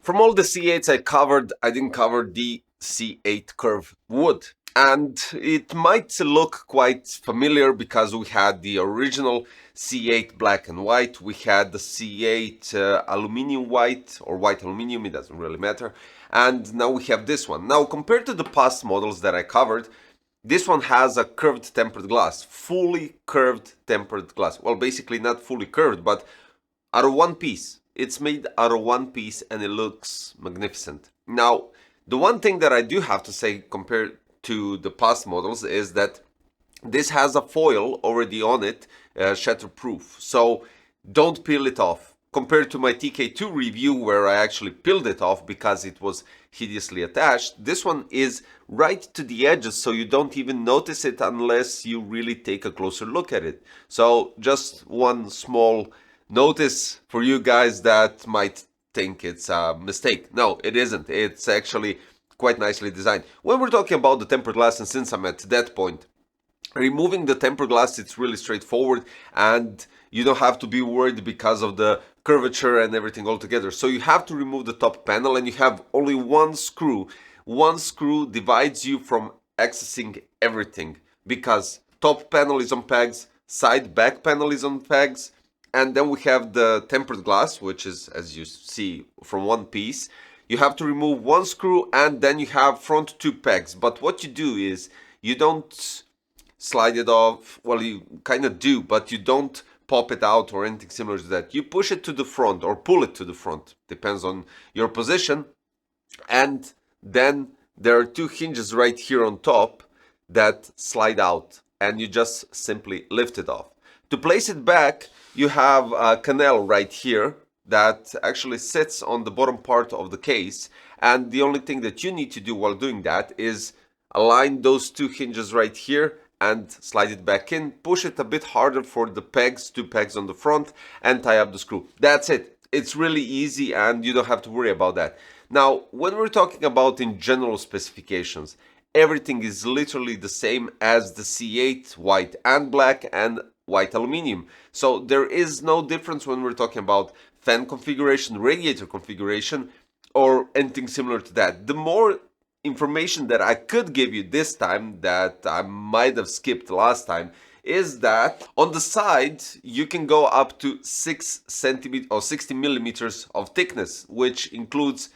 From all the C8s I covered, I didn't cover the C8 curved wood. And it might look quite familiar because we had the original C8 black and white, we had the C8 aluminum white or white aluminum, it doesn't really matter, and now we have this one. Now compared to the past models that I covered, this one has a curved tempered glass, fully curved tempered glass. Well, basically not fully curved, but out of one piece. It's made out of one piece and it looks magnificent. Now, the one thing that I do have to say compared to the past models is that this has a foil already on it, shatterproof. So don't peel it off. Compared to my TK2 review where I actually peeled it off because it was hideously attached, this one is right to the edges so you don't even notice it unless you really take a closer look at it. So just one small notice for you guys that might think it's a mistake. No, it isn't. It's actually quite nicely designed. When we're talking about the tempered glass, and since I'm at that point, removing the tempered glass, it's really straightforward and you don't have to be worried because of the curvature and everything altogether. So you have to remove the top panel and you have only one screw. One screw divides you from accessing everything because top panel is on pegs, side back panel is on pegs, and then we have the tempered glass, which is, as you see, from one piece. You have to remove one screw and then you have front two pegs. But what you do is you don't slide it off. Well, you kind of do, but you don't pop it out or anything similar to that. You push it to the front or pull it to the front, depends on your position. And then there are two hinges right here on top that slide out and you just simply lift it off. To place it back, you have a canal right here that actually sits on the bottom part of the case, and the only thing that you need to do while doing that is align those two hinges right here and slide it back in, push it a bit harder for the pegs, two pegs on the front, and tie up the screw. That's it. It's really easy and you don't have to worry about that. Now, when we're talking about in general specifications, everything is literally the same as the C8 white and black and white aluminum. So there is no difference when we're talking about fan configuration, radiator configuration, or anything similar to that. The more information that I could give you this time that I might have skipped last time is that on the side you can go up to 6 centimeters or 60 millimeters of thickness, which includes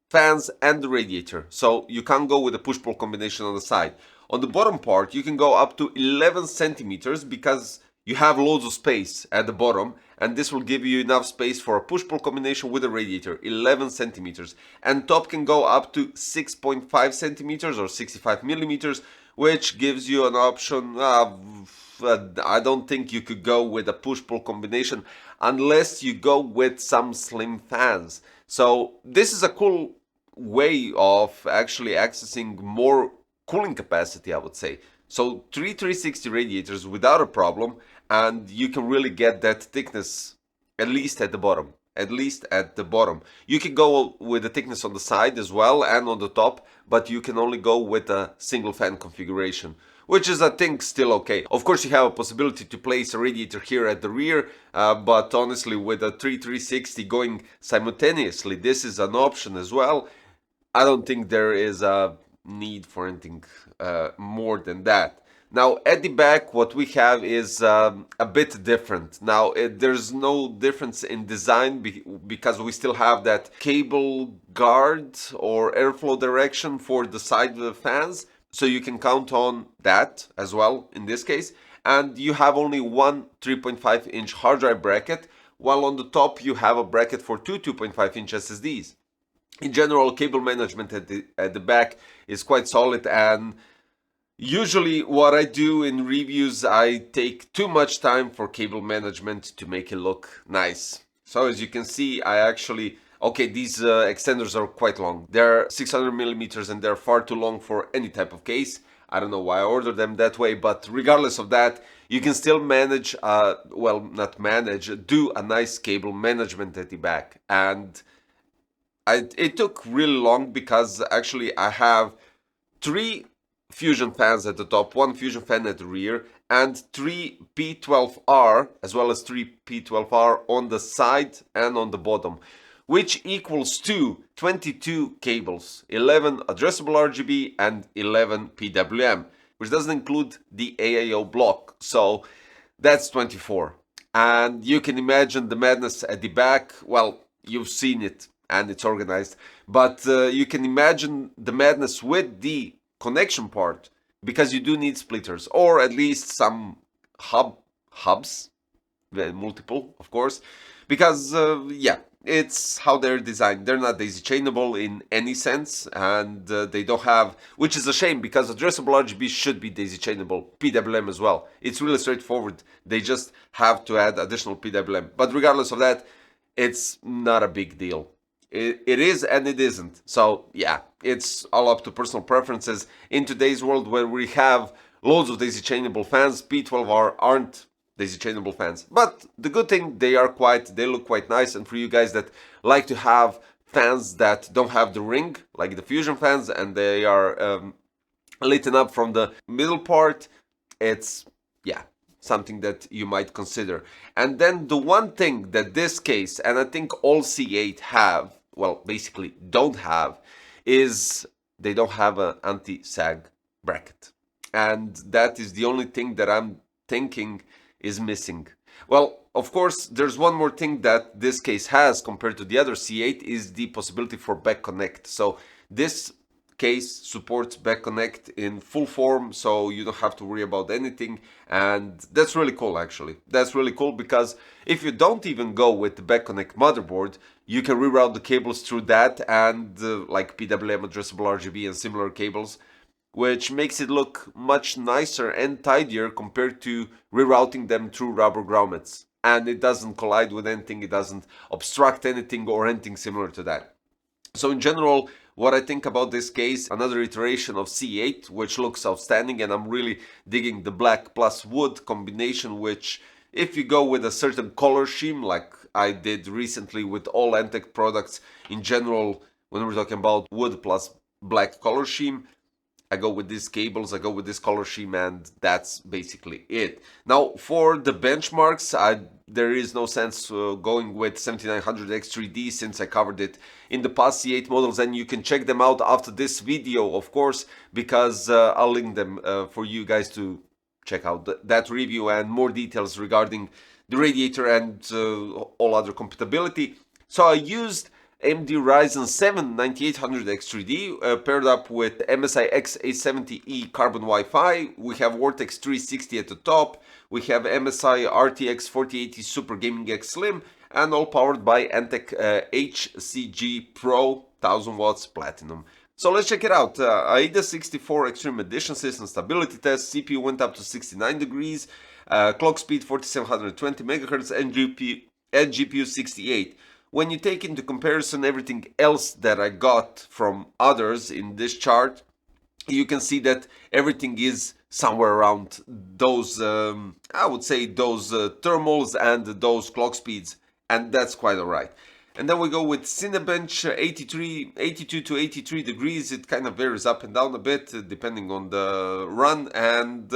fans and the radiator. So you can't go with a push-pull combination on the side. On the bottom part you can go up to 11 centimeters because you have loads of space at the bottom, and this will give you enough space for a push-pull combination with a radiator, 11 centimeters. And top can go up to 6.5 centimeters or 65 millimeters, which gives you an option. I don't think you could go with a push-pull combination unless you go with some slim fans. So this is a cool way of actually accessing more cooling capacity, I would say. So 360 radiators without a problem, and you can really get that thickness at least at the bottom. At least at the bottom. You can go with the thickness on the side as well and on the top, but you can only go with a single fan configuration, which is, I think, still okay. Of course, you have a possibility to place a radiator here at the rear, but honestly, with a 360 going simultaneously, this is an option as well. I don't think there is a need for anything more than that. Now at the back what we have is a bit different. Now there's no difference in design because we still have that cable guard or airflow direction for the side of the fans, so you can count on that as well in this case. And you have only one 3.5 inch hard drive bracket, while on the top you have a bracket for two 2.5 inch SSDs. In general, cable management at the back is quite solid, and usually what I do in reviews, I take too much time for cable management to make it look nice. So as you can see, I actually, okay, these extenders are quite long. They're 600 millimeters and they're far too long for any type of case. I don't know why I ordered them that way, but regardless of that, you can still manage, well, not manage, do a nice cable management at the back. And it took really long because actually I have 3 fusion fans at the top, 1 fusion fan at the rear, and 3 P12R as well as 3 P12R on the side and on the bottom, which equals to 22 cables, 11 addressable RGB and 11 PWM, which doesn't include the AIO block. So that's 24. And you can imagine the madness at the back. Well, you've seen it and it's organized, but you can imagine the madness with the connection part, because you do need splitters, or at least some hubs, multiple, of course, because yeah, it's how they're designed. They're not daisy chainable in any sense, and they don't have, which is a shame, because addressable RGB should be daisy chainable, PWM as well. It's really straightforward. They just have to add additional PWM. But regardless of that, it's not a big deal. It is and it isn't. So yeah, it's all up to personal preferences. In today's world where we have loads of daisy chainable fans, P12R aren't daisy chainable fans. But the good thing, they look quite nice. And for you guys that like to have fans that don't have the ring, like the Fusion fans, and they are lit up from the middle part, it's, yeah, something that you might consider. And then the one thing that this case, and I think all C8 have, well, basically don't have, is they don't have an anti-sag bracket. And that is the only thing that I'm thinking is missing. Well, of course, there's one more thing that this case has compared to the other C8, is the possibility for back connect. So this case supports back connect in full form, so you don't have to worry about anything, and that's really cool. Actually, that's really cool, because if you don't even go with the back connect motherboard, you can reroute the cables through that, and like PWM, addressable RGB and similar cables, which makes it look much nicer and tidier compared to rerouting them through rubber grommets. And it doesn't collide with anything, it doesn't obstruct anything or anything similar to that. So in general, what I think about this case, another iteration of C8, which looks outstanding, and I'm really digging the black plus wood combination, which, if you go with a certain color scheme, like I did recently with all ANTEC products in general, when we're talking about wood plus black color scheme, I go with these cables, I go with this color scheme, and that's basically it. Now, for the benchmarks, there is no sense going with 7900 X3D, since I covered it in the past C8 models, and you can check them out after this video, of course, because I'll link them for you guys to check out that review and more details regarding the radiator and all other compatibility. So I used AMD Ryzen 7 9800 X3D paired up with MSI X870E Carbon Wi-Fi. We have Vortex 360 at the top. We have MSI RTX 4080 Super Gaming X Slim, and all powered by ANTEC HCG Pro 1000 watts Platinum. So let's check it out. AIDA 64 Extreme Edition System Stability Test. CPU went up to 69 degrees. Clock speed 4720 MHz and GPU 68. When you take into comparison everything else that I got from others in this chart, you can see that everything is somewhere around those, I would say, those thermals and those clock speeds, and that's quite alright. And then we go with Cinebench 82 to 83 degrees. It kind of varies up and down a bit depending on the run, and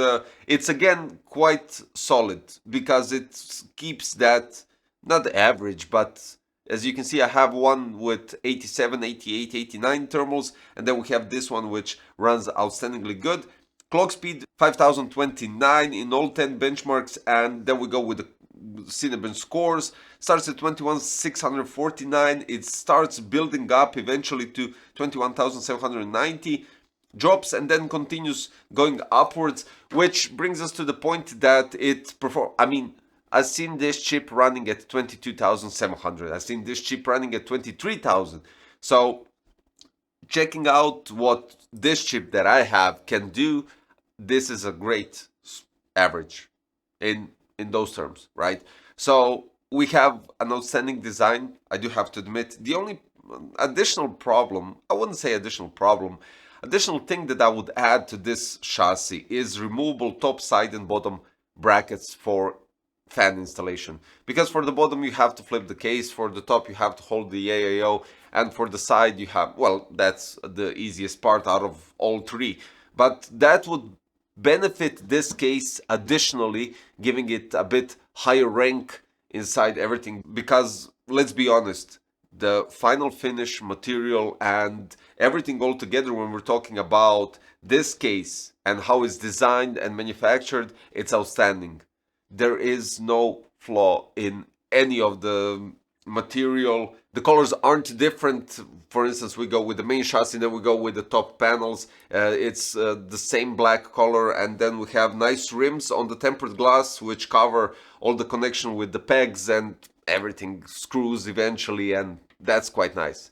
it's again quite solid because it keeps that, not the average, but as you can see, I have one with 87, 88, 89 thermals, and then we have this one which runs outstandingly good. Clock speed 5029 in all 10 benchmarks, and then we go with the Cinebench scores. Starts at 21,649. It starts building up eventually to 21,790. Drops and then continues going upwards, which brings us to the point that it performs. I mean, I've seen this chip running at 22,700. I've seen this chip running at 23,000. So checking out what this chip that I have can do, this is a great average in those terms, right? So we have an outstanding design, I do have to admit. The only additional problem, I wouldn't say additional problem, additional thing that I would add to this chassis is removable top, side and bottom brackets for fan installation, because for the bottom you have to flip the case, for the top you have to hold the AIO, and for the side you have, well, that's the easiest part out of all three, but that would benefit this case additionally, giving it a bit higher rank inside everything, because let's be honest, the final finish, material, and everything all together, when we're talking about this case and how it's designed and manufactured, it's outstanding. There is no flaw in any of the material. The colors aren't different. For instance, we go with the main chassis, then we go with the top panels. It's the same black color, and then we have nice rims on the tempered glass, which cover all the connection with the pegs, and everything screws eventually, and that's quite nice.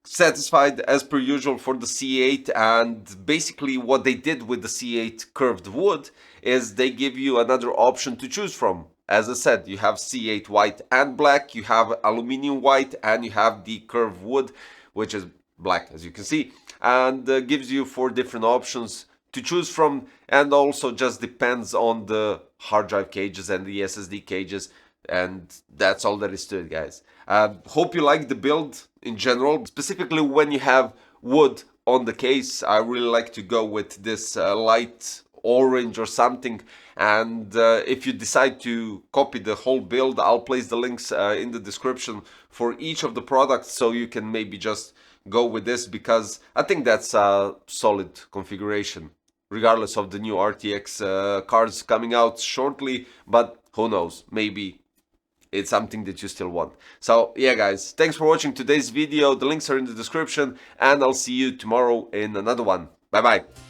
Satisfied as per usual for the C8, and basically what they did with the C8 curved wood is they give you another option to choose from. As I said, you have C8 white and black, you have aluminium white, and you have the curved wood, which is black, as you can see, and gives you 4 different options to choose from, and also just depends on the hard drive cages and the SSD cages, and that's all there is to it, guys. Hope you like the build in general, specifically when you have wood on the case. I really like to go with this light orange or something, and if you decide to copy the whole build, I'll place the links in the description for each of the products, so you can maybe just go with this, because I think that's a solid configuration regardless of the new RTX cards coming out shortly, but who knows, maybe it's something that you still want. So yeah, guys, thanks for watching today's video. The links are in the description, and I'll see you tomorrow in another one. Bye bye.